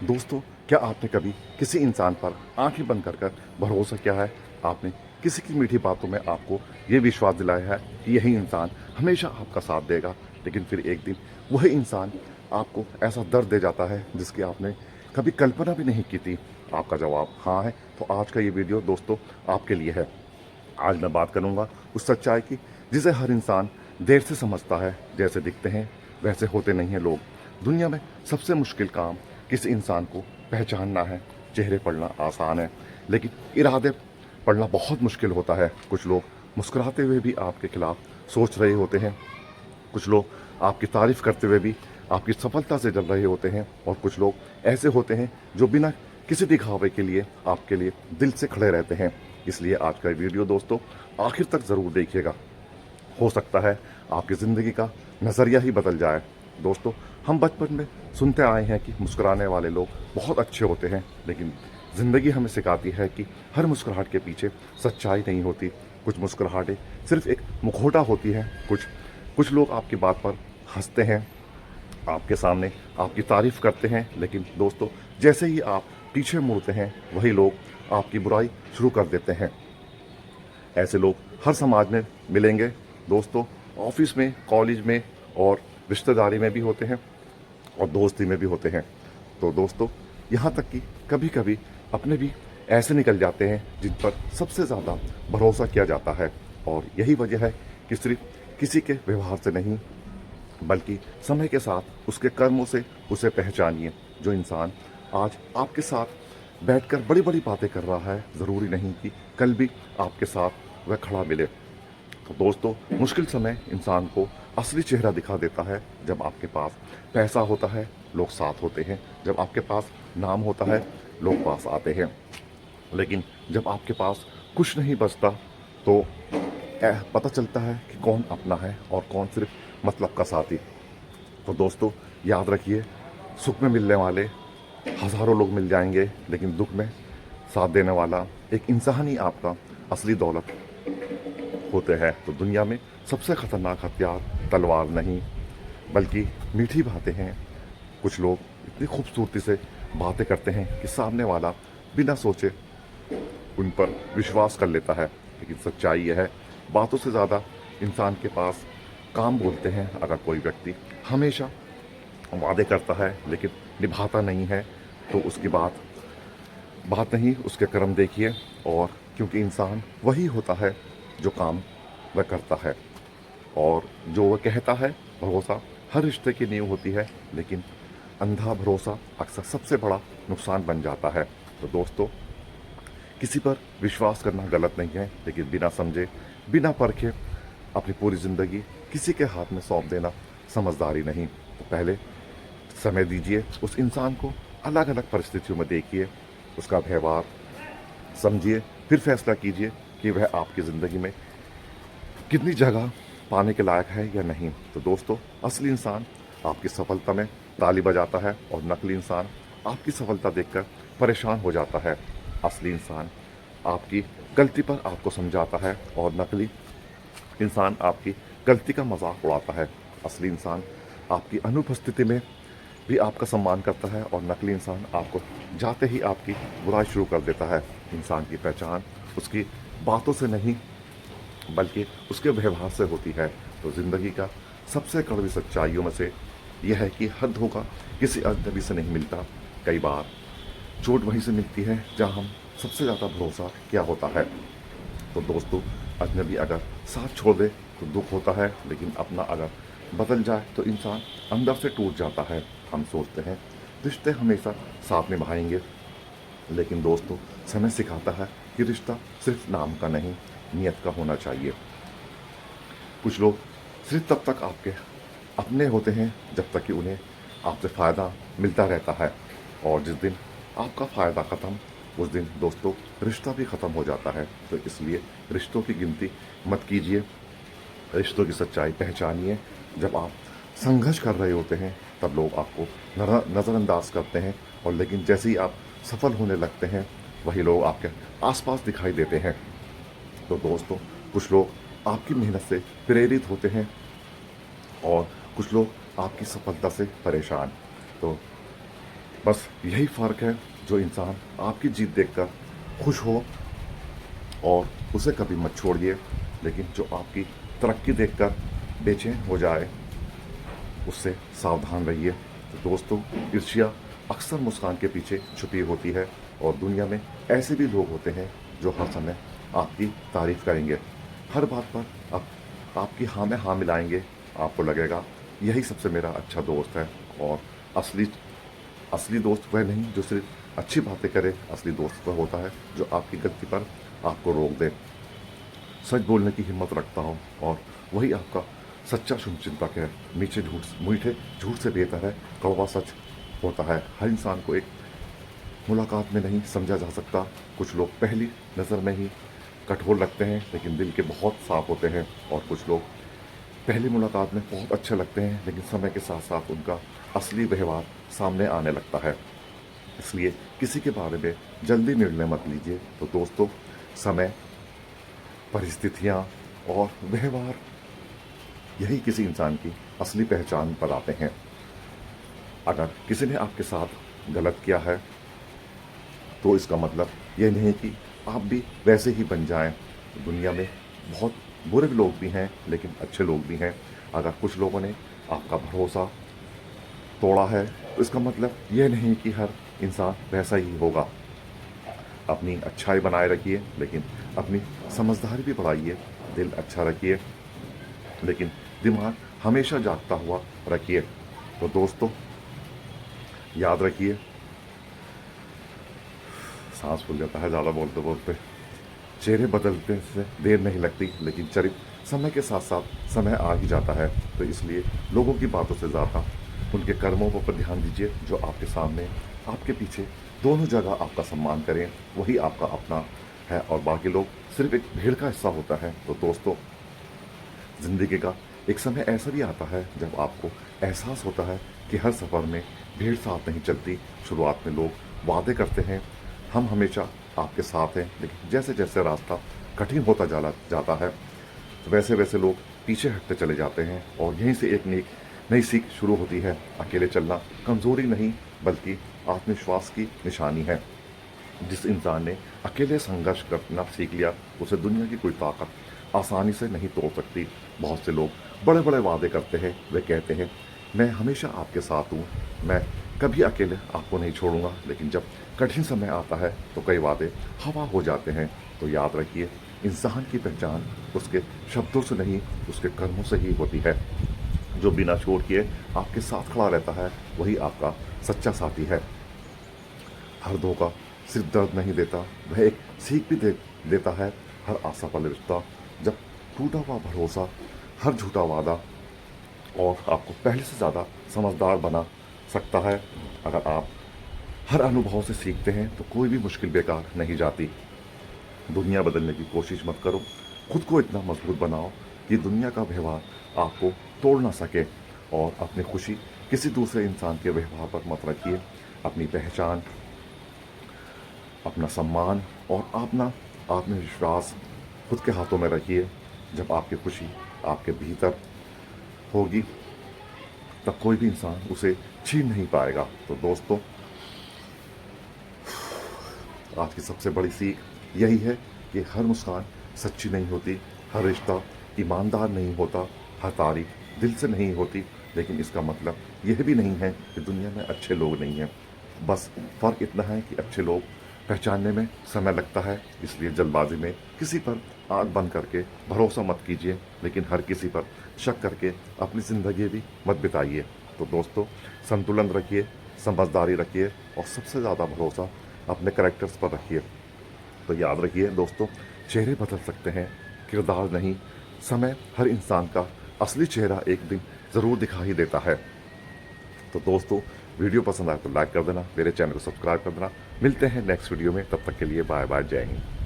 दोस्तों, क्या आपने कभी किसी इंसान पर आंखें बंद कर कर भरोसा किया है? आपने किसी की मीठी बातों में आपको ये विश्वास दिलाया है कि यही इंसान हमेशा आपका साथ देगा, लेकिन फिर एक दिन वही इंसान आपको ऐसा दर्द दे जाता है जिसकी आपने कभी कल्पना भी नहीं की थी। आपका जवाब हाँ है, तो आज का ये वीडियो दोस्तों आपके लिए है। आज मैं बात करूंगा उस सच्चाई की जिसे हर इंसान देर से समझता है। जैसे दिखते हैं वैसे होते नहीं हैं लोग। दुनिया में सबसे मुश्किल काम किसी इंसान को पहचानना है। चेहरे पढ़ना आसान है, लेकिन इरादे पढ़ना बहुत मुश्किल होता है। कुछ लोग मुस्कुराते हुए भी आपके खिलाफ सोच रहे होते हैं, कुछ लोग आपकी तारीफ करते हुए भी आपकी सफलता से जल रहे होते हैं, और कुछ लोग ऐसे होते हैं जो बिना किसी दिखावे के लिए आपके लिए दिल से खड़े रहते हैं। इसलिए आज का वीडियो दोस्तों आखिर तक ज़रूर देखिएगा। हो सकता है आपकी ज़िंदगी का नज़रिया ही बदल जाए। दोस्तों, हम बचपन में सुनते आए हैं कि मुस्कुराने वाले लोग बहुत अच्छे होते हैं, लेकिन ज़िंदगी हमें सिखाती है कि हर मुस्कुराहट के पीछे सच्चाई नहीं होती। कुछ मुस्कुराहटें सिर्फ एक मुखौटा होती हैं। कुछ लोग आपकी बात पर हंसते हैं, आपके सामने आपकी तारीफ करते हैं, लेकिन दोस्तों जैसे ही आप पीछे मुड़ते हैं वही लोग आपकी बुराई शुरू कर देते हैं। ऐसे लोग हर समाज में मिलेंगे दोस्तों, ऑफिस में, कॉलेज में, और रिश्तेदारी में भी होते हैं, और दोस्ती में भी होते हैं। तो दोस्तों, यहाँ तक कि कभी कभी अपने भी ऐसे निकल जाते हैं जिन पर सबसे ज़्यादा भरोसा किया जाता है। और यही वजह है कि सिर्फ किसी के व्यवहार से नहीं, बल्कि समय के साथ उसके कर्मों से उसे पहचानिए। जो इंसान आज आपके साथ बैठकर बड़ी बड़ी बातें कर रहा है, ज़रूरी नहीं कि कल भी आपके साथ वह खड़ा मिले। तो दोस्तों, मुश्किल समय इंसान को असली चेहरा दिखा देता है। जब आपके पास पैसा होता है लोग साथ होते हैं, जब आपके पास नाम होता है लोग पास आते हैं, लेकिन जब आपके पास कुछ नहीं बचता तो पता चलता है कि कौन अपना है और कौन सिर्फ मतलब का साथी। तो दोस्तों, याद रखिए, सुख में मिलने वाले हज़ारों लोग मिल जाएंगे, लेकिन दुख में साथ देने वाला एक इंसान ही आपका असली दौलत होते हैं। तो दुनिया में सबसे खतरनाक हथियार तलवार नहीं, बल्कि मीठी बातें हैं। कुछ लोग इतनी खूबसूरती से बातें करते हैं कि सामने वाला बिना सोचे उन पर विश्वास कर लेता है, लेकिन सच्चाई यह है, बातों से ज़्यादा इंसान के पास काम बोलते हैं। अगर कोई व्यक्ति हमेशा वादे करता है लेकिन निभाता नहीं है, तो उसकी बात नहीं, उसके कर्म देखिए। और क्योंकि इंसान वही होता है जो काम वह करता है, और जो वह कहता है। भरोसा हर रिश्ते की नींव होती है, लेकिन अंधा भरोसा अक्सर सबसे बड़ा नुकसान बन जाता है। तो दोस्तों, किसी पर विश्वास करना गलत नहीं है, लेकिन बिना समझे, बिना परखे अपनी पूरी ज़िंदगी किसी के हाथ में सौंप देना समझदारी नहीं। तो पहले समय दीजिए उस इंसान को, अलग अलग परिस्थितियों में देखिए, उसका व्यवहार समझिए, फिर फैसला कीजिए कि वह आपकी ज़िंदगी में कितनी जगह पाने के लायक है या नहीं। तो दोस्तों, असली इंसान आपकी सफलता में ताली बजाता है, और नकली इंसान आपकी सफलता देखकर परेशान हो जाता है। असली इंसान आपकी गलती पर आपको समझाता है, और नकली इंसान आपकी गलती का मजाक उड़ाता है। असली इंसान आपकी अनुपस्थिति में भी आपका सम्मान करता है, और नकली इंसान आपको जाते ही आपकी बुराई शुरू कर देता है। इंसान की पहचान उसकी बातों से नहीं, बल्कि उसके व्यवहार से होती है। तो ज़िंदगी का सबसे कड़वी सच्चाइयों में से यह है कि हर धोखा किसी अजनबी से नहीं मिलता। कई बार चोट वहीं से मिलती है जहां हम सबसे ज़्यादा भरोसा किया होता है। तो दोस्तों, अजनबी अगर साथ छोड़ दे तो दुख होता है, लेकिन अपना अगर बदल जाए तो इंसान अंदर से टूट जाता है। हम सोचते हैं रिश्ते हमेशा साथ निभाएंगे, लेकिन दोस्तों समय सिखाता है कि रिश्ता सिर्फ नाम का नहीं, नियत का होना चाहिए। कुछ लोग सिर्फ तब तक आपके अपने होते हैं जब तक कि उन्हें आपसे फ़ायदा मिलता रहता है, और जिस दिन आपका फ़ायदा ख़त्म, उस दिन दोस्तों रिश्ता भी ख़त्म हो जाता है। तो इसलिए रिश्तों की गिनती मत कीजिए, रिश्तों की सच्चाई पहचानिए। जब आप संघर्ष कर रहे होते हैं तब लोग आपको नज़रअंदाज करते हैं, और लेकिन जैसे ही आप सफल होने लगते हैं वही लोग आपके आसपास दिखाई देते हैं। तो दोस्तों, कुछ लोग आपकी मेहनत से प्रेरित होते हैं, और कुछ लोग आपकी सफलता से परेशान। तो बस यही फ़र्क है, जो इंसान आपकी जीत देखकर खुश हो और उसे कभी मत छोड़िए, लेकिन जो आपकी तरक्की देखकर बेचैन हो जाए, उससे सावधान रहिए। तो दोस्तों, ईर्ष्या अक्सर मुस्कान के पीछे छुपी होती है, और दुनिया में ऐसे भी लोग होते हैं जो हर समय आपकी तारीफ करेंगे, हर बात पर आपकी हाँ में हाँ मिलाएंगे। आपको लगेगा यही सबसे मेरा अच्छा दोस्त है, और असली असली दोस्त वह नहीं जो सिर्फ अच्छी बातें करे। असली दोस्त वह होता है जो आपकी गलती पर आपको रोक दे, सच बोलने की हिम्मत रखता हो, और वही आपका सच्चा शुभचिंतक है। मीठे झूठ से बेहतर है कड़वा सच होता है। हर इंसान को एक मुलाकात में नहीं समझा जा सकता। कुछ लोग पहली नज़र में ही कठोर लगते हैं, लेकिन दिल के बहुत साफ होते हैं, और कुछ लोग पहली मुलाकात में बहुत अच्छे लगते हैं, लेकिन समय के साथ साथ उनका असली व्यवहार सामने आने लगता है। इसलिए किसी के बारे में जल्दी निर्णय मत लीजिए। तो दोस्तों, समय, परिस्थितियाँ और व्यवहार, यही किसी इंसान की असली पहचान बताते हैं। अगर किसी ने आपके साथ गलत किया है, तो इसका मतलब ये नहीं कि आप भी वैसे ही बन जाएं। दुनिया में बहुत बुरे लोग भी हैं, लेकिन अच्छे लोग भी हैं। अगर कुछ लोगों ने आपका भरोसा तोड़ा है, तो इसका मतलब यह नहीं कि हर इंसान वैसा ही होगा। अपनी अच्छाई बनाए रखिए, लेकिन अपनी समझदारी भी बढ़ाइए। दिल अच्छा रखिए, लेकिन दिमाग हमेशा जागता हुआ रखिए। तो दोस्तों, याद रखिए, सांस फूल जाता है ज़्यादा बोलते बोलते। चेहरे बदलते से देर नहीं लगती, लेकिन चरित्र समय के साथ साथ समय आ ही जाता है। तो इसलिए लोगों की बातों से ज़्यादा उनके कर्मों पर ध्यान दीजिए, जो आपके सामने, आपके पीछे, दोनों जगह आपका सम्मान करें। वही आपका अपना है, और बाकी लोग सिर्फ एक भीड़ का हिस्सा होता है। तो दोस्तों, ज़िंदगी का एक समय ऐसा भी आता है जब आपको एहसास होता है कि हर सफ़र में भीड़ साथ नहीं चलती। शुरुआत में लोग वादे करते हैं, हम हमेशा आपके साथ हैं, लेकिन जैसे जैसे रास्ता कठिन होता जाता है, तो वैसे वैसे लोग पीछे हटते चले जाते हैं, और यहीं से एक नई सीख शुरू होती है। अकेले चलना कमज़ोरी नहीं, बल्कि आत्मविश्वास की निशानी है। जिस इंसान ने अकेले संघर्ष करना सीख लिया, उसे दुनिया की कोई ताकत आसानी से नहीं तोड़ सकती। बहुत से लोग बड़े बड़े वादे करते हैं। वे कहते हैं, मैं हमेशा आपके साथ हूँ, मैं कभी अकेले आपको नहीं छोड़ूंगा, लेकिन जब कठिन समय आता है तो कई वादे हवा हो जाते हैं। तो याद रखिए, इंसान की पहचान उसके शब्दों से नहीं, उसके कर्मों से ही होती है। जो बिना छोड़ किए आपके साथ खड़ा रहता है, वही आपका सच्चा साथी है। हर धोखा सिर्फ दर्द नहीं देता, वह एक सीख भी देता है। हर आशा वाला रिश्ता, जब टूटा हुआ भरोसा, हर झूठा वादा, और आपको पहले से ज़्यादा समझदार बना सकता है। अगर आप हर अनुभव से सीखते हैं, तो कोई भी मुश्किल बेकार नहीं जाती। दुनिया बदलने की कोशिश मत करो, खुद को इतना मजबूत बनाओ कि दुनिया का व्यवहार आपको तोड़ ना सके। और अपनी खुशी किसी दूसरे इंसान के व्यवहार पर मत रखिए। अपनी पहचान, अपना सम्मान और अपना आत्मविश्वास खुद के हाथों में रखिए। जब आपकी खुशी आपके भीतर होगी, तब कोई भी इंसान उसे छीन नहीं पाएगा। तो दोस्तों, आज की सबसे बड़ी सीख यही है कि हर मुस्कान सच्ची नहीं होती, हर रिश्ता ईमानदार नहीं होता, हर तारीफ दिल से नहीं होती। लेकिन इसका मतलब यह भी नहीं है कि दुनिया में अच्छे लोग नहीं हैं। बस फ़र्क इतना है कि अच्छे लोग पहचानने में समय लगता है। इसलिए जल्दबाजी में किसी पर आँख बंद करके भरोसा मत कीजिए, लेकिन हर किसी पर शक करके अपनी ज़िंदगी भी मत बिताइए। तो दोस्तों, संतुलन रखिए, समझदारी रखिए, और सबसे ज़्यादा भरोसा अपने कैरेक्टर्स पर रखिए। तो याद रखिए दोस्तों, चेहरे बदल सकते हैं, किरदार नहीं। समय हर इंसान का असली चेहरा एक दिन ज़रूर दिखाई देता है। तो दोस्तों, वीडियो पसंद आए तो लाइक कर देना, मेरे चैनल को सब्सक्राइब कर देना। मिलते हैं नेक्स्ट वीडियो में, तब तक के लिए बाय बाय, जय हिंद।